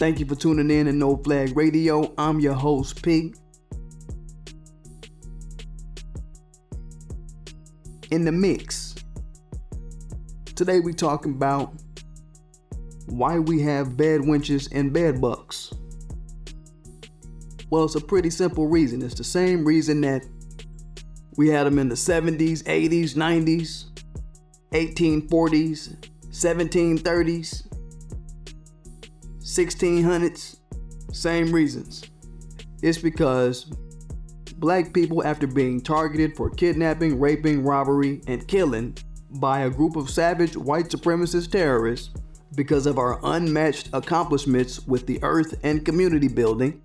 Thank you for tuning in to No Flag Radio. I'm your host, P. In the mix. Today we talking about why we have bedwenches and bedbucks. Well, it's a pretty simple reason. It's the same reason that we had them in the 70s, 80s, 90s, 1840s, 1730s, 1600s. Same reasons. It's because black people, after being targeted for kidnapping, raping, robbery, and killing by a group of savage white supremacist terrorists because of our unmatched accomplishments with the earth and community building,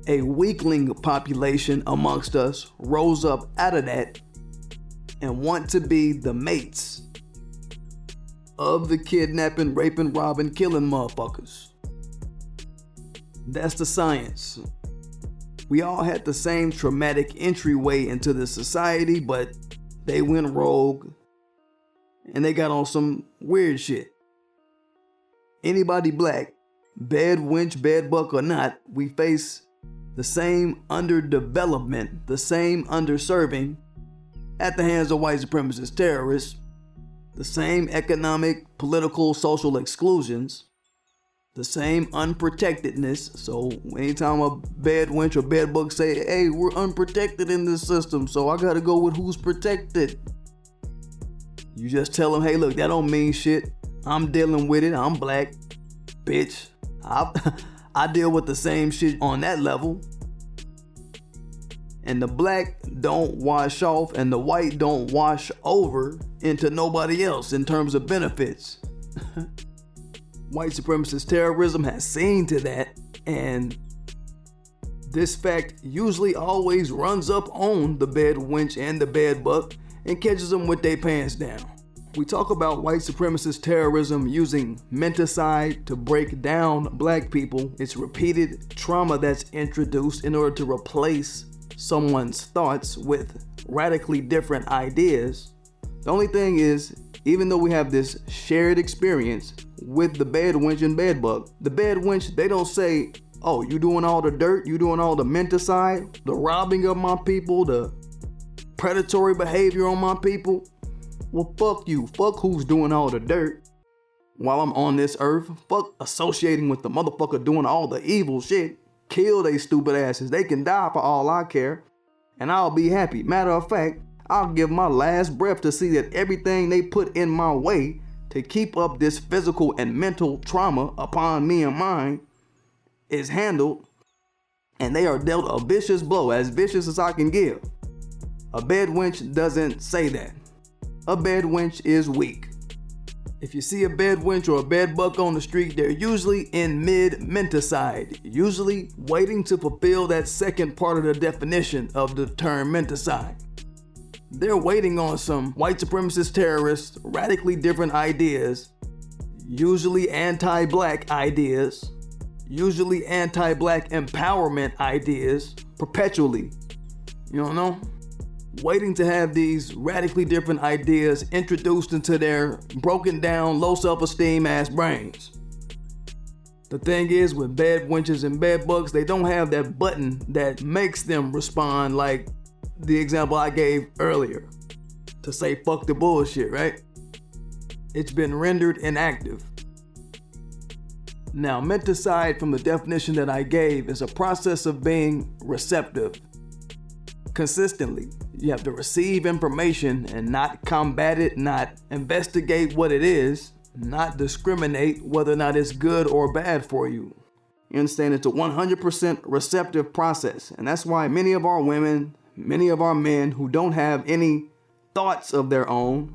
a weakling population amongst us rose up out of that and want to be the mates of the kidnapping, raping, robbing, killing motherfuckers. That's the science. We all had the same traumatic entryway into the society, but they went rogue and they got on some weird shit. Anybody black, bedwench, bedbuck or not, we face the same underdevelopment, the same underserving at the hands of white supremacist terrorists, the same economic, political, social exclusions, the same unprotectedness. So anytime a bedwench or bedbuck say, hey, we're unprotected in this system, so I gotta go with who's protected, you just tell them, hey, look, that don't mean shit. I'm dealing with it. I'm black, bitch. I deal with the same shit on that level. And the black don't wash off and the white don't wash over into nobody else in terms of benefits. White supremacist terrorism has seen to that, and this fact usually always runs up on the bedwench and the bedbuck and catches them with their pants down. We talk about white supremacist terrorism using menticide to break down black people. It's repeated trauma that's introduced in order to replace someone's thoughts with radically different ideas. The only thing is, even though we have this shared experience with the bedwench and bedbuck, the bedwench, they don't say, oh, you doing all the dirt, you doing all the menticide, the robbing of my people, the predatory behavior on my people. Well, fuck you. Fuck who's doing all the dirt while I'm on this earth. Fuck associating with the motherfucker doing all the evil shit. Kill they stupid asses. They can die for all I care, and I'll be happy. Matter of fact, I'll give my last breath to see that everything they put in my way to keep up this physical and mental trauma upon me and mine is handled, and they are dealt a vicious blow, as vicious as I can give. A bedwench doesn't say that. A bedwench is weak. If you see a bedwench or a bedbuck on the street, they're usually in mid-menticide, usually waiting to fulfill that second part of the definition of the term menticide. They're waiting on some white supremacist terrorists, radically different ideas, usually anti-black ideas, usually anti-black empowerment ideas, perpetually. You don't know? Waiting to have these radically different ideas introduced into their broken down, low self-esteem ass brains. The thing is, with bedwenches and bedbucks, they don't have that button that makes them respond like the example I gave earlier, to say fuck the bullshit, right? It's been rendered inactive. Now, menticide, from the definition that I gave, is a process of being receptive consistently. You have to receive information and not combat it, not investigate what it is, not discriminate whether or not it's good or bad for you. You understand? It's a 100% receptive process. And that's why many of our women, many of our men who don't have any thoughts of their own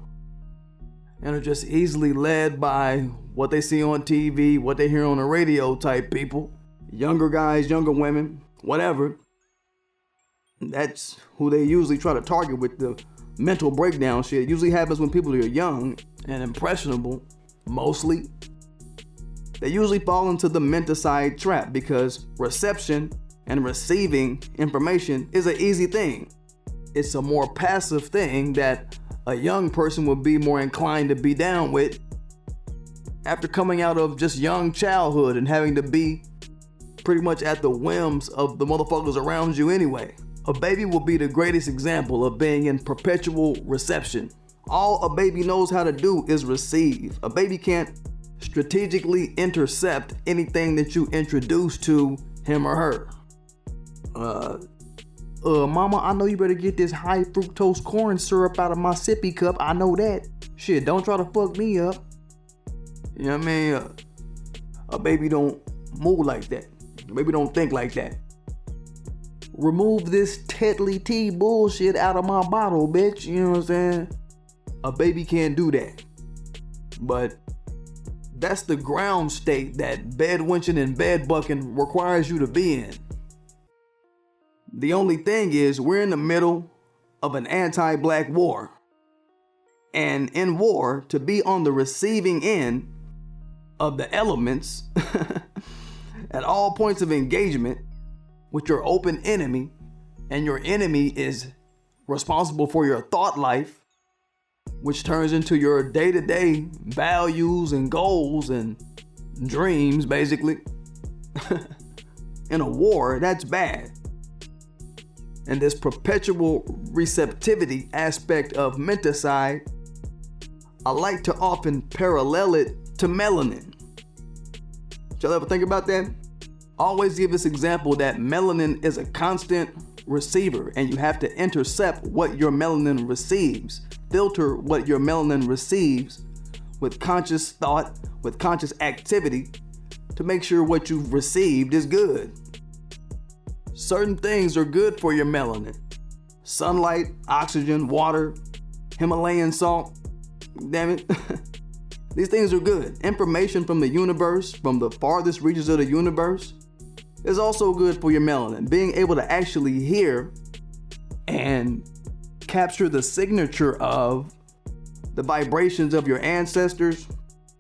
and are just easily led by what they see on TV, what they hear on the radio type people, younger guys, younger women, whatever, that's who they usually try to target with the mental breakdown shit. It usually happens when people are young and impressionable, mostly. They usually fall into the menticide trap because reception and receiving information is an easy thing. It's a more passive thing that a young person would be more inclined to be down with after coming out of just young childhood and having to be pretty much at the whims of the motherfuckers around you anyway. A baby will be the greatest example of being in perpetual reception. All a baby knows how to do is receive. A baby can't strategically intercept anything that you introduce to him or her. Mama, I know you better get this high fructose corn syrup out of my sippy cup. I know that. Shit, don't try to fuck me up. You know what I mean? A baby don't move like that. A baby don't think like that. Remove this Tetley tea bullshit out of my bottle, bitch. You know what I'm saying? A baby can't do that. But that's the ground state that bedwenching and bedbucking requires you to be in. The only thing is, we're in the middle of an anti-black war. And in war, to be on the receiving end of the elements at all points of engagement with your open enemy, and your enemy is responsible for your thought life, which turns into your day-to-day values and goals and dreams, basically. In a war, that's bad. And this perpetual receptivity aspect of menticide, I like to often parallel it to melanin. Y'all ever think about that? I always give this example that melanin is a constant receiver, and you have to intercept what your melanin receives. Filter what your melanin receives with conscious thought, with conscious activity, to make sure what you've received is good. Certain things are good for your melanin. Sunlight, oxygen, water, Himalayan salt. Damn it. These things are good. Information from the universe, from the farthest reaches of the universe, is also good for your melanin. Being able to actually hear and capture the signature of the vibrations of your ancestors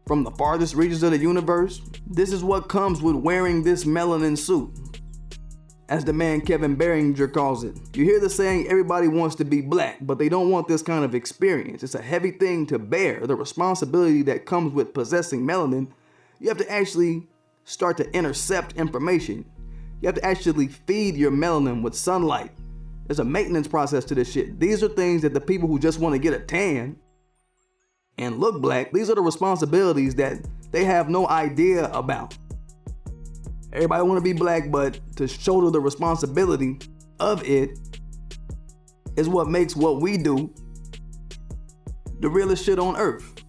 from the farthest reaches of the universe. This is what comes with wearing this melanin suit, as the man Kevin Behringer calls it. You hear the saying, everybody wants to be black, but they don't want this kind of experience. It's a heavy thing to bear. The responsibility that comes with possessing melanin, you have to actually start to intercept information. You have to actually feed your melanin with sunlight. There's a maintenance process to this shit. These are things that the people who just want to get a tan and look black, these are the responsibilities that they have no idea about. Everybody want to be black, but to shoulder the responsibility of it is what makes what we do the realest shit on earth.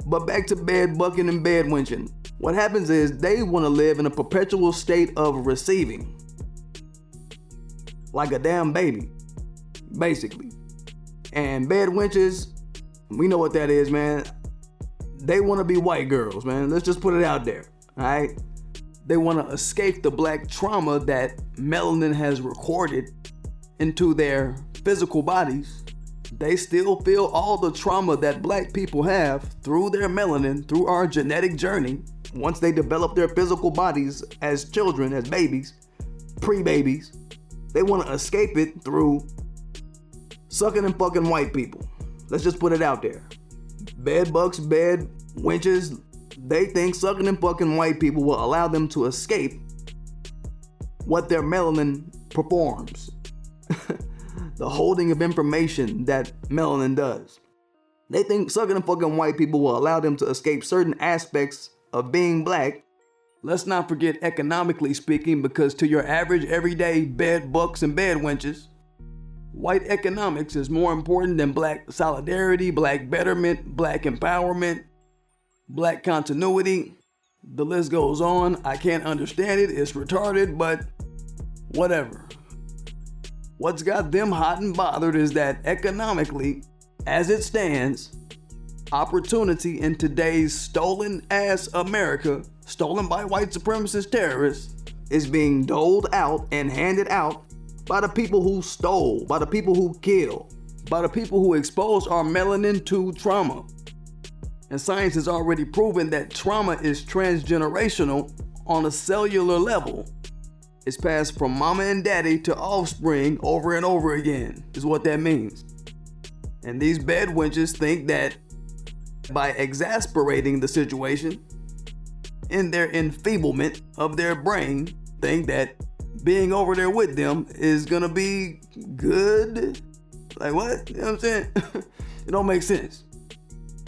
But back to bedbucking and bedwenching. What happens is they want to live in a perpetual state of receiving. Like a damn baby, basically. And bedwenches, we know what that is, man. They want to be white girls, man. Let's just put it out there, all right? They want to escape the black trauma that melanin has recorded into their physical bodies. They still feel all the trauma that black people have through their melanin, through our genetic journey. Once they develop their physical bodies as children, as babies, pre-babies, they want to escape it through sucking and fucking white people. Let's just put it out there. Bedbucks, bedwenches, they think sucking and fucking white people will allow them to escape what their melanin performs. The holding of information that melanin does. They think sucking and fucking white people will allow them to escape certain aspects of being black. Let's not forget economically speaking, because to your average everyday bedbucks and bedwenches, white economics is more important than black solidarity, black betterment, black empowerment, black continuity. The list goes on. I can't understand it. It's retarded, but whatever. What's got them hot and bothered is that economically, as it stands, opportunity in today's stolen ass America, stolen by white supremacist terrorists, is being doled out and handed out by the people who stole, by the people who kill, by the people who exposed our melanin to trauma. And science has already proven that trauma is transgenerational on a cellular level. It's passed from mama and daddy to offspring over and over again, is what that means. And these bedwenches think that by exasperating the situation, in their enfeeblement of their brain, think that being over there with them is gonna be good. Like what? You know what I'm saying? It don't make sense.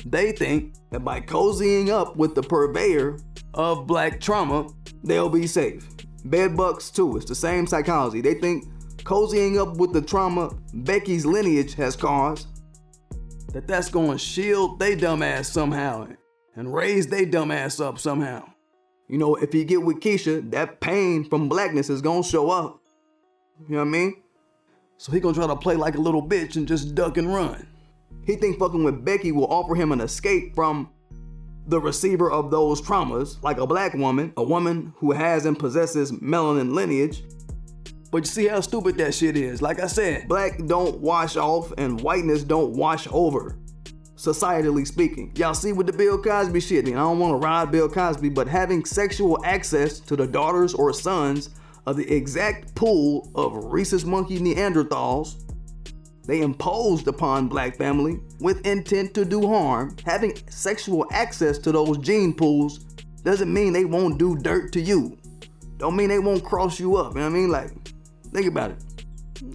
They think that by cozying up with the purveyor of black trauma, they'll be safe. Bedbucks too, it's the same psychology. They think cozying up with the trauma Becky's lineage has caused, that's gonna shield they dumb ass somehow and raise they dumb ass up somehow. You know, if you get with Keisha, that pain from blackness is gonna show up. You know what I mean? So he gonna try to play like a little bitch and just duck and run. He think fucking with Becky will offer him an escape from the receiver of those traumas, like a black woman, a woman who has and possesses melanin lineage. But you see how stupid that shit is. Like I said, black don't wash off and whiteness don't wash over, societally speaking. Y'all see with the Bill Cosby shit, and I don't want to ride Bill Cosby, but having sexual access to the daughters or sons of the exact pool of rhesus monkey Neanderthals they imposed upon black family with intent to do harm, having sexual access to those gene pools doesn't mean they won't do dirt to you. Don't mean they won't cross you up, you know what I mean? Like, think about it.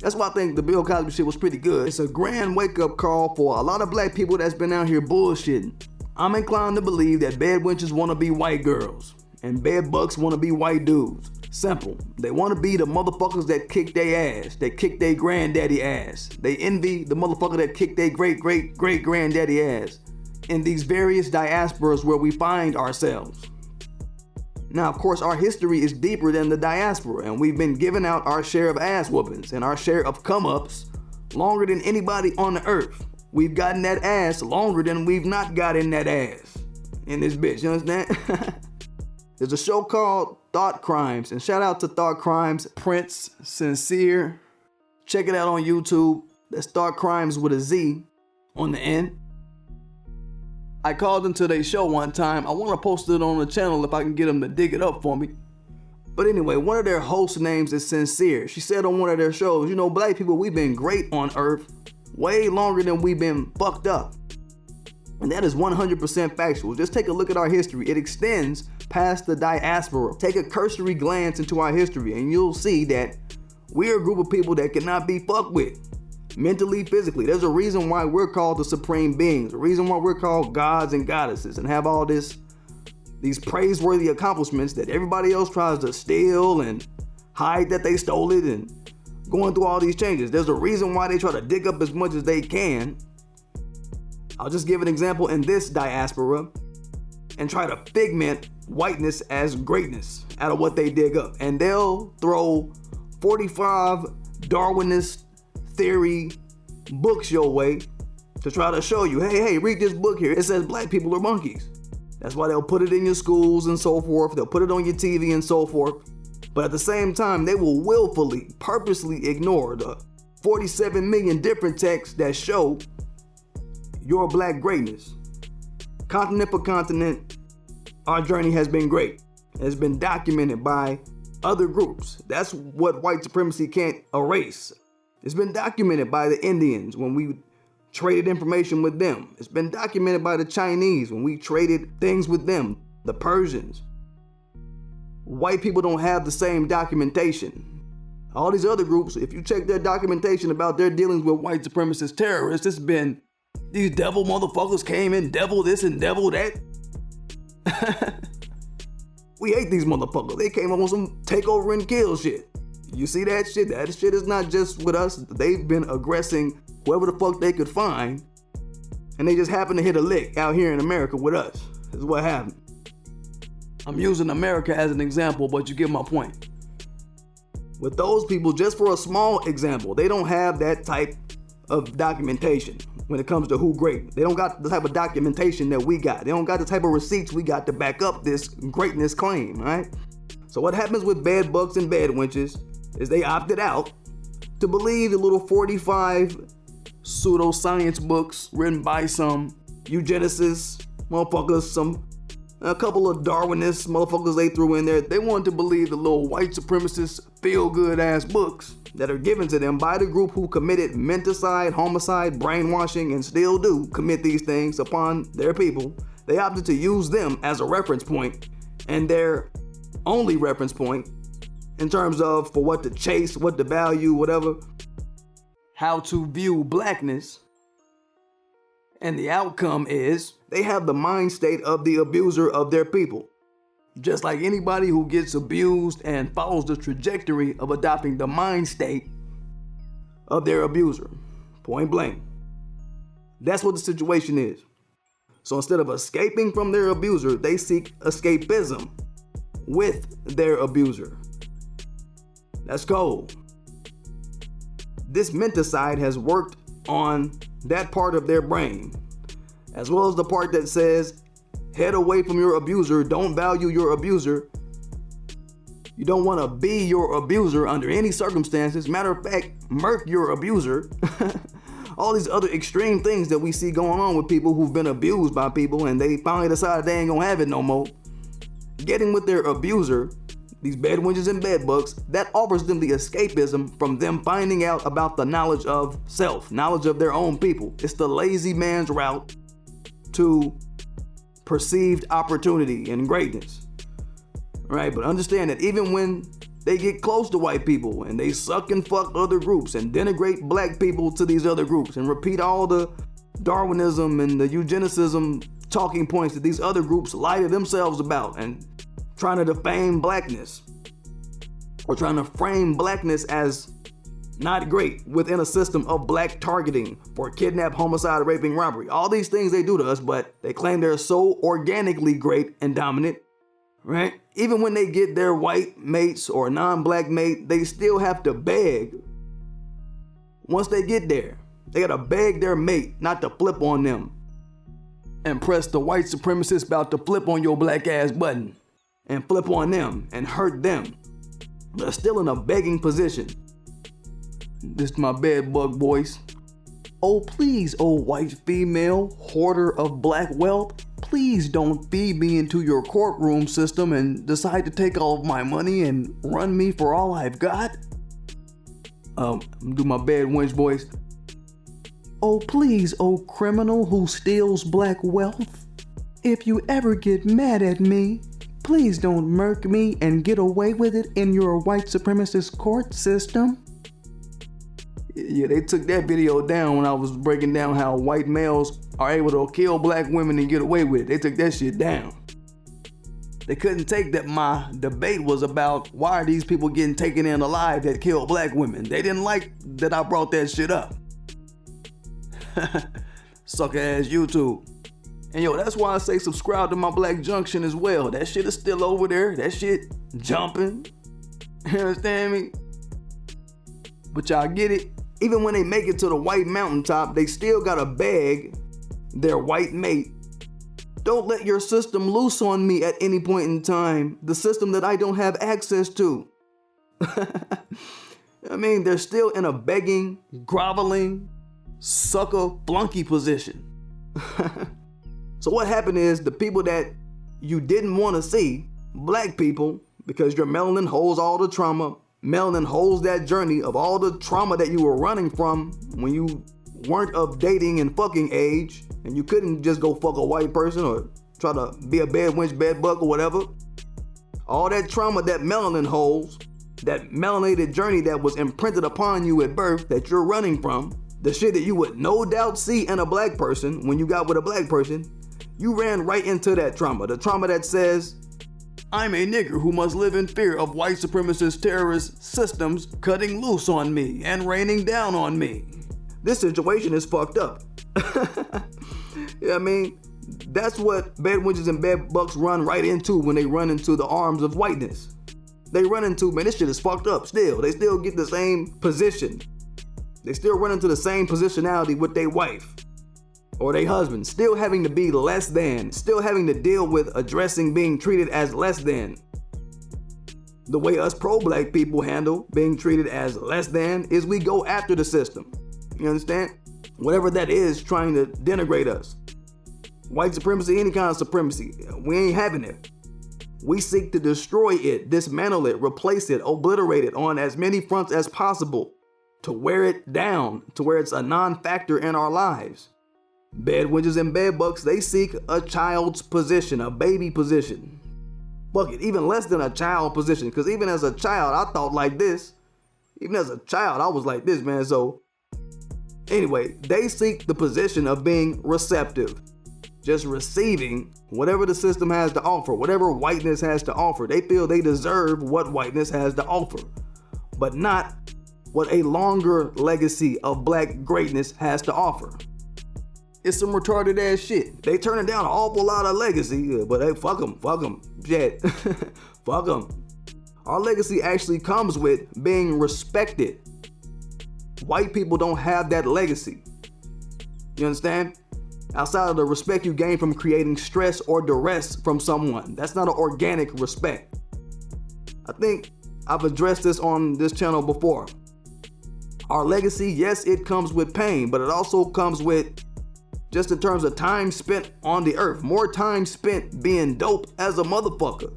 That's why I think the Bill Cosby shit was pretty good. It's a grand wake-up call for a lot of black people that's been out here bullshitting. I'm inclined to believe that bedwenches want to be white girls and bedbucks want to be white dudes. Simple. They want to be the motherfuckers that kick their ass, that kick their granddaddy ass. They envy the motherfucker that kicked their great-great-great-granddaddy ass in these various diasporas where we find ourselves. Now, of course, our history is deeper than the diaspora, and we've been giving out our share of ass whoopings and our share of come-ups longer than anybody on the earth. We've gotten that ass longer than we've not gotten that ass in this bitch, you understand? There's a show called Thought Crimes, and shout out to Thought Crimes, Prince Sincere. Check it out on YouTube. That's Thought Crimes with a Z on the end. I called into their show one time. I want to post it on the channel if I can get them to dig it up for me. But anyway, one of their host names is Sincere. She said on one of their shows, you know, black people, we've been great on earth way longer than we've been fucked up. And that is 100% factual. Just take a look at our history. It extends past the diaspora. Take a cursory glance into our history and you'll see that we're a group of people that cannot be fucked with. Mentally, physically. There's a reason why we're called the supreme beings. A reason why we're called gods and goddesses and have all these praiseworthy accomplishments that everybody else tries to steal and hide that they stole it and going through all these changes. There's a reason why they try to dig up as much as they can. I'll just give an example in this diaspora and try to figment whiteness as greatness out of what they dig up. And they'll throw 45 Darwinist theory books your way to try to show you, hey, read this book here. It says black people are monkeys. That's why they'll put it in your schools and so forth. They'll put it on your TV and so forth. But at the same time, they will willfully, purposely ignore the 47 million different texts that show your black greatness. Continent for continent, our journey has been great. It's been documented by other groups. That's what white supremacy can't erase. It's been documented by the Indians when we traded information with them. It's been documented by the Chinese when we traded things with them, the Persians. White people don't have the same documentation. All these other groups, if you check their documentation about their dealings with white supremacist terrorists, it's been these devil motherfuckers came in, devil this and devil that. We hate these motherfuckers. They came up on some takeover and kill shit. You see that shit? That shit is not just with us. They've been aggressing whoever the fuck they could find, and they just happen to hit a lick out here in America with us. This is what happened. I'm using America as an example, but you get my point. With those people, just for a small example, they don't have that type of documentation when it comes to who great. They don't got the type of documentation that we got. They don't got the type of receipts we got to back up this greatness claim, right? So what happens with bedbucks and bedwenches is they opted out to believe the little 45 pseudoscience books written by some eugenicists, motherfuckers, some A couple of Darwinist motherfuckers they threw in there. They wanted to believe the little white supremacist feel-good ass books that are given to them by the group who committed menticide, homicide, brainwashing, and still do commit these things upon their people. They opted to use them as a reference point, and their only reference point in terms of for what to chase, what to value, whatever, how to view blackness. And the outcome is they have the mind state of the abuser of their people. Just like anybody who gets abused and follows the trajectory of adopting the mind state of their abuser. Point blank. That's what the situation is. So instead of escaping from their abuser, they seek escapism with their abuser. That's cold. This menticide has worked on that part of their brain, as well as the part that says, head away from your abuser, don't value your abuser. You don't want to be your abuser under any circumstances. Matter of fact, murk your abuser. All these other extreme things that we see going on with people who've been abused by people and they finally decided they ain't gonna have it no more. Getting with their abuser, these bedwenches and bedbucks, that offers them the escapism from them finding out about the knowledge of self, knowledge of their own people. It's the lazy man's route to perceived opportunity and greatness, right? But understand that even when they get close to white people and they suck and fuck other groups and denigrate black people to these other groups and repeat all the Darwinism and the eugenicism talking points that these other groups lie to themselves about and trying to defame blackness or trying to frame blackness as not great within a system of black targeting for kidnap, homicide, raping, robbery. All these things they do to us, but they claim they're so organically great and dominant, right? Even when they get their white mates or non-black mate, they still have to beg. Once they get there, they gotta beg their mate not to flip on them and press the white supremacist about to flip on your black ass button and flip on them and hurt them. They're still in a begging position. This is my bedbug voice. Oh please, oh white female, hoarder of black wealth, please don't feed me into your courtroom system and decide to take all of my money and run me for all I've got. I'm gonna do my bedwench voice. Oh please, oh criminal who steals black wealth, if you ever get mad at me, please don't murk me and get away with it in your white supremacist court system. Yeah, they took that video down when I was breaking down how white males are able to kill black women and get away with it. They took that shit down. They couldn't take that my debate was about why are these people getting taken in alive that kill black women. They didn't like that I brought that shit up. Sucker ass YouTube. And yo, that's why I say subscribe to my Black Junction as well. That shit is still over there. That shit jumping. You understand me? But y'all get it? Even when they make it to the white mountaintop, they still gotta beg their white mate. Don't let your system loose on me at any point in time. The system that I don't have access to. I mean, they're still in a begging, groveling, sucker flunky position. So what happened is the people that you didn't want to see, black people, because your melanin holds all the trauma, melanin holds that journey of all the trauma that you were running from when you weren't of dating and fucking age, and you couldn't just go fuck a white person or try to be a bedwench, bedbuck or whatever. All that trauma that melanin holds, that melanated journey that was imprinted upon you at birth that you're running from, the shit that you would no doubt see in a black person when you got with a black person, you ran right into that trauma. The trauma that says, I'm a nigger who must live in fear of white supremacist terrorist systems cutting loose on me and raining down on me. This situation is fucked up. Yeah, I mean, that's what bedwenches and bedbucks run right into when they run into the arms of whiteness. They run into, man, this shit is fucked up still. They still get the same position. They still run into the same positionality with their wife or their husband, still having to be less than, still having to deal with addressing being treated as less than. The way us pro-black people handle being treated as less than is we go after the system. You understand? Whatever that is trying to denigrate us. White supremacy, any kind of supremacy, we ain't having it. We seek to destroy it, dismantle it, replace it, obliterate it on as many fronts as possible to wear it down, to where it's a non-factor in our lives. Bedwenches and bedbucks, they seek a child's position, a baby position. Fuck it, even less than a child position, because even as a child, I thought like this. Even as a child, I was like this, man. So anyway, they seek the position of being receptive, just receiving whatever the system has to offer, whatever whiteness has to offer. They feel they deserve what whiteness has to offer, but not what a longer legacy of black greatness has to offer. It's some retarded ass shit. They turning down an awful lot of legacy, but hey, fuck them, shit. Fuck them. Our legacy actually comes with being respected. White people don't have that legacy. You understand? Outside of the respect you gain from creating stress or duress from someone. That's not an organic respect. I think I've addressed this on this channel before. Our legacy, yes, it comes with pain, but it also comes with, just in terms of time spent on the earth, more time spent being dope as a motherfucker.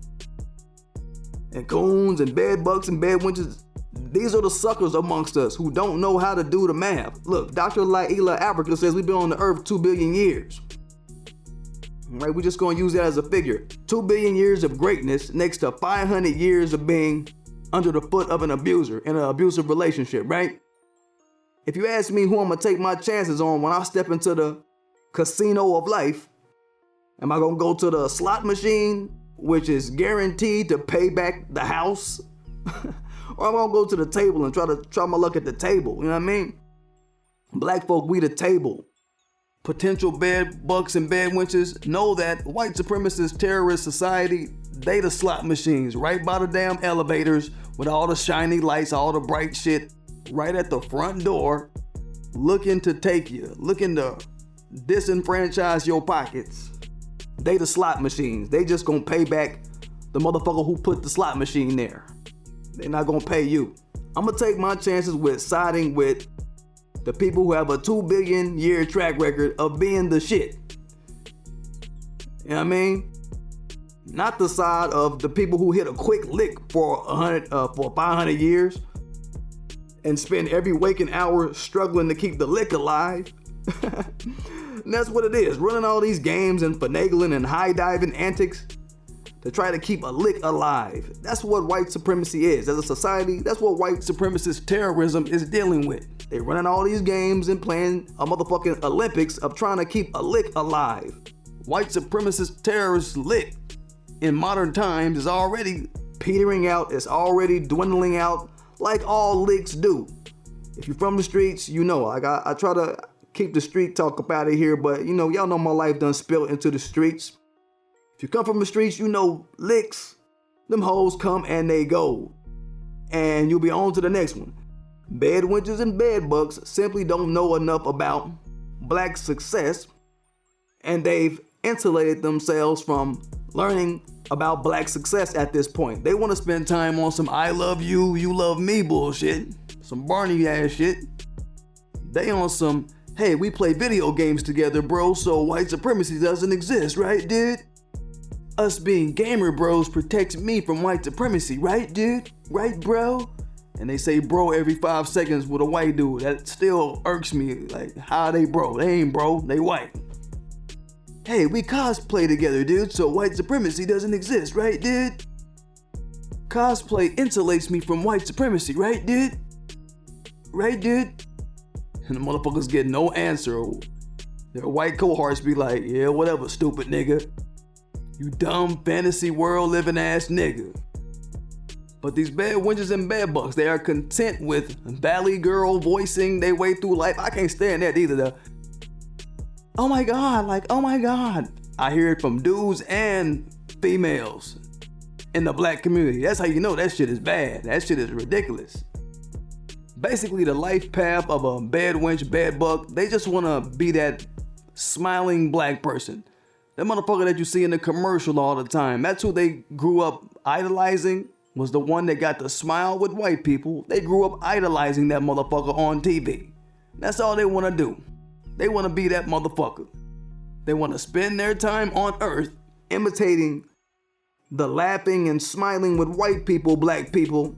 And coons and bedbucks and bedwenches, these are the suckers amongst us who don't know how to do the math. Look, Dr. Laila Africa says we've been on the earth 2 billion years. Right, we're just gonna use that as a figure. 2 billion years of greatness next to 500 years of being under the foot of an abuser in an abusive relationship, right? If you ask me who I'm gonna take my chances on when I step into the casino of life, am I gonna go to the slot machine, which is guaranteed to pay back the house? Or I'm gonna go to the table and try my luck at the table, you know what I mean? Black folk, we the table. Potential bedbucks and bedwenches know that white supremacist terrorist society, they the slot machines right by the damn elevators with all the shiny lights, all the bright shit right at the front door, looking to take you, looking to disenfranchise your pockets. They the slot machines. They just gonna pay back the motherfucker who put the slot machine there. They're not gonna pay you. I'm gonna take my chances with siding with the people who have a 2 billion year track record of being the shit. You know what I mean? Not the side of the people who hit a quick lick for 500 years and spend every waking hour struggling to keep the lick alive. And that's what it is, running all these games and finagling and high diving antics to try to keep a lick alive. That's what white supremacy is. As a society, that's what white supremacist terrorism is dealing with. They running all these games and playing a motherfucking Olympics of trying to keep a lick alive. White supremacist terrorist lick in modern times is already petering out, it's already dwindling out like all licks do. If you're from the streets, you know, I try to keep the street talk up out of here, but you know, y'all know my life done spilled into the streets. If you come from the streets, you know licks, them hoes come and they go. And you'll be on to the next one. Bedwenches and bedbucks simply don't know enough about black success, and they've insulated themselves from learning about black success at this point. They want to spend time on some I love you, you love me bullshit. Some Barney ass shit. They on some, hey, we play video games together, bro, so white supremacy doesn't exist, right, dude? Us being gamer bros protects me from white supremacy, right, dude? Right, bro? And they say bro every 5 seconds with a white dude. That still irks me. Like, how are they bro? They ain't bro, they white. Hey, we cosplay together, dude, so white supremacy doesn't exist, right, dude? Cosplay insulates me from white supremacy, right, dude? Right, dude? And the motherfuckers get no answer. Their white cohorts be like, yeah, whatever, stupid nigga. You dumb fantasy world living ass nigga. But these bedwenches and bedbucks, they are content with valley girl voicing their way through life. I can't stand that either. Oh my God, like, oh my God. I hear it from dudes and females in the black community. That's how you know that shit is bad. That shit is ridiculous. Basically, the life path of a bedwench, bedbuck, they just want to be that smiling black person. That motherfucker that you see in the commercial all the time. That's who they grew up idolizing, was the one that got to smile with white people. They grew up idolizing that motherfucker on TV. That's all they want to do. They want to be that motherfucker. They want to spend their time on earth imitating the laughing and smiling with white people, black people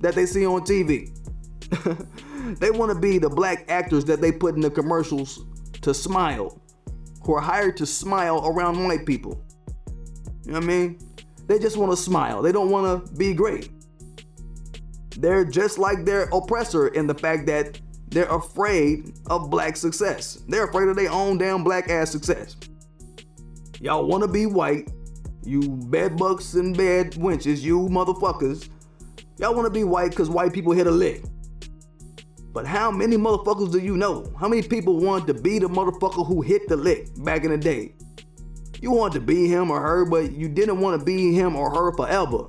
that they see on TV. They want to be the black actors that they put in the commercials to smile, who are hired to smile around white people. You know what I mean? They just want to smile. They don't want to be great. They're just like their oppressor in the fact that they're afraid of black success. They're afraid of their own damn black ass success. Y'all want to be white, you bedbucks and bedwenches, you motherfuckers. Y'all want to be white because white people hit a lick. But how many motherfuckers do you know? How many people wanted to be the motherfucker who hit the lick back in the day? You wanted to be him or her, but you didn't want to be him or her forever.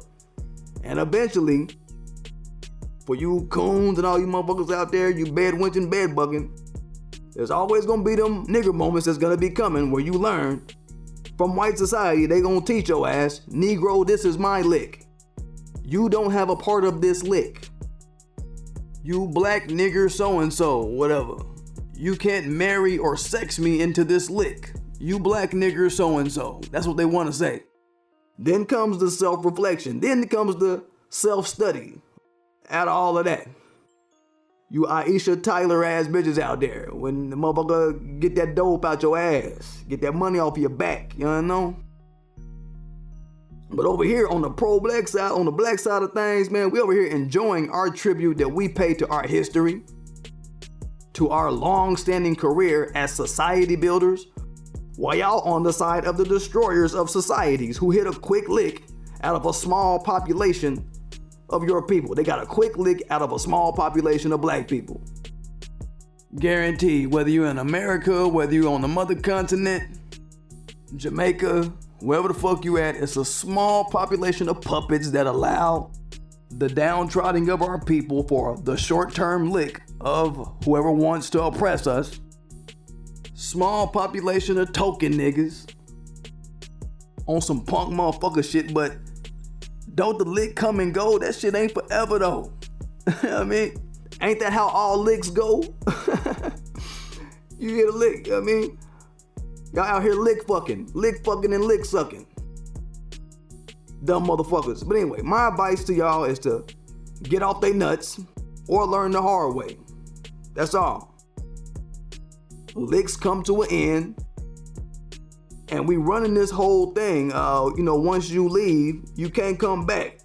And eventually, for you coons and all you motherfuckers out there, you bedwenching, bedbucking, there's always gonna be them nigger moments that's gonna be coming where you learn from white society. They gonna teach your ass, Negro, this is my lick. You don't have a part of this lick. You black nigger so-and-so, whatever. You can't marry or sex me into this lick. You black nigger so-and-so. That's what they want to say. Then comes the self-reflection. Then comes the self-study. Out of all of that, you Aisha Tyler ass bitches out there, when the motherfucker get that dope out your ass, get that money off your back, you know? But over here on the pro-black side, on the black side of things, man, we over here enjoying our tribute that we pay to our history, to our long-standing career as society builders, while y'all on the side of the destroyers of societies who hit a quick lick out of a small population of your people. They got a quick lick out of a small population of black people. Guaranteed, whether you're in America, whether you're on the mother continent, Jamaica, wherever the fuck you at, it's a small population of puppets that allow the downtrodden of our people for the short-term lick of whoever wants to oppress us. Small population of token niggas on some punk motherfucker shit, but don't the lick come and go? That shit ain't forever though. I mean, ain't that how all licks go? You get a lick, I mean, y'all out here lick fucking and lick sucking. Dumb motherfuckers. But anyway, my advice to y'all is to get off they nuts or learn the hard way. That's all. Licks come to an end. And we running this whole thing, once you leave, you can't come back.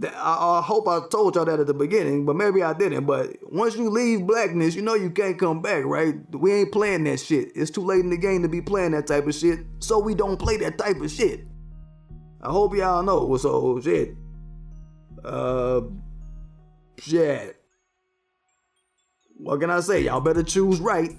I hope I told y'all that at the beginning, but maybe I didn't. But once you leave blackness, you know you can't come back, right? We ain't playing that shit. It's too late in the game to be playing that type of shit, so we don't play that type of shit. I hope y'all know. So, shit. Shit. What can I say? Y'all better choose right.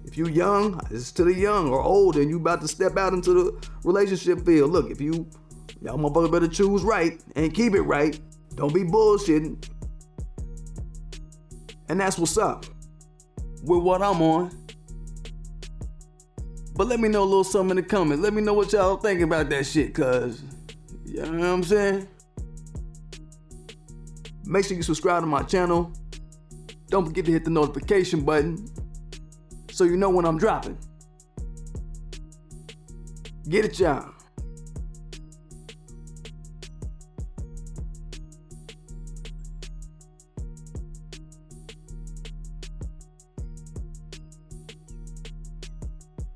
If you young, it's to the young, or old and you about to step out into the relationship field. Look, y'all motherfuckers better choose right and keep it right. Don't be bullshitting. And that's what's up with what I'm on. But let me know a little something in the comments. Let me know what y'all think about that shit, cause you know what I'm saying? Make sure you subscribe to my channel. Don't forget to hit the notification button so you know when I'm dropping. Get it, y'all.